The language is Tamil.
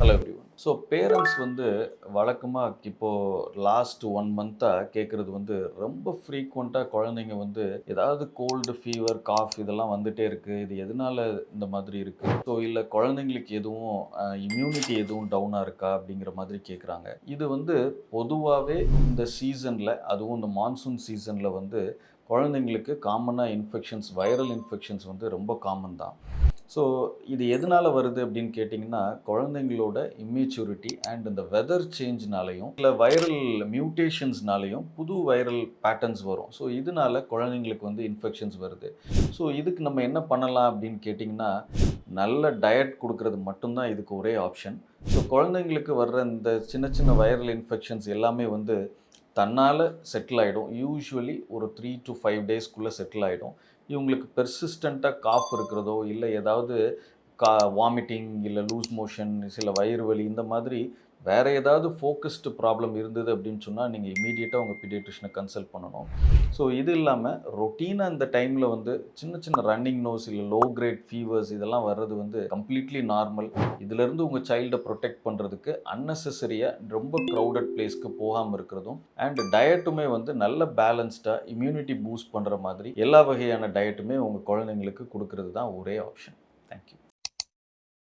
Hello everyone. ஸோ பேரண்ட்ஸ் வந்து வழக்கமாக லாஸ்ட் 1 மந்த்தாக கேட்குறது வந்து ரொம்ப ஃப்ரீக்வெண்ட்டாக குழந்தைங்க வந்து ஏதாவது கோல்டு ஃபீவர் காஃப் இதெல்லாம் வந்துட்டே இருக்குது, இது எதனால இந்த மாதிரி இருக்குது, ஸோ இல்லை குழந்தைங்களுக்கு எதுவும் இம்யூனிட்டி எதுவும் டவுனாக இருக்கா அப்படிங்கிற மாதிரி கேட்குறாங்க. இது வந்து பொதுவாகவே இந்த சீசனில், அதுவும் இந்த மான்சூன் சீசனில் வந்து குழந்தைங்களுக்கு காமனாக வைரல் இன்ஃபெக்ஷன்ஸ் வந்து ரொம்ப காமன் தான். ஸோ இது எதனால வருது அப்படின்னு கேட்டிங்கன்னா, குழந்தைங்களோட இம்மெச்சூரிட்டி அண்ட் இந்த வெதர் சேஞ்ச்னாலையும், இல்ல வைரல் மியூட்டேஷன்ஸ்னாலையும் புது வைரல் பேட்டர்ன்ஸ் வரும். ஸோ இதனால குழந்தைங்களுக்கு வந்து இன்ஃபெக்ஷன்ஸ் வருது. ஸோ இதுக்கு நம்ம என்ன பண்ணலாம் அப்படின்னு கேட்டிங்கன்னா, நல்ல டயட் குடுக்குறது மட்டும் தான் இதுக்கு ஒரே ஆப்ஷன். ஸோ குழந்தைங்களுக்கு வர்ற இந்த சின்ன சின்ன வைரல் இன்ஃபெக்ஷன்ஸ் எல்லாமே வந்து தன்னால செட்டில் ஆயிடும். யூசுவலி ஒரு 3 to 5 டேஸ்க்குள்ள செட்டில் ஆயிடும். இவங்களுக்கு பெர்சிஸ்டென்ட்டா காஃப் இருக்கிறதோ, இல்ல ஏதாவது வாமிட்டிங், இல்ல லூஸ் மோஷன், சில வயிறு வலி இந்த மாதிரி வேற ஏதாவது ஃபோக்கஸ்டு ப்ராப்ளம் இருந்தது அப்படின்னு சொன்னா, நீங்க இம்மீடியட்டா உங்க பீடியாட்ரிஷியன கன்சல்ட் பண்ணணும். ஸோ இது இல்லாம ரொட்டீனா இந்த டைம்ல வந்து சின்ன சின்ன ரன்னிங் நோஸ், இல்ல லோ கிரேட் ஃபீவர்ஸ் இதெல்லாம் வர்றது வந்து கம்ப்ளீட்லி நார்மல். இதிலிருந்து உங்க சைல்ட புரொடெக்ட் பண்றதுக்கு அன்னெசரியா ரொம்ப கிரவுடட் பிளேஸ்க்கு போகாம இருக்கிறதும், அண்ட் டயட்டுமே வந்து நல்ல பேலன்ஸ்டா இம்யூனிட்டி பூஸ்ட் பண்ற மாதிரி எல்லா வகையான டயட்டுமே உங்க குழந்தைங்களுக்கு குடுக்கிறது தான் ஒரே ஆப்ஷன். Thank you.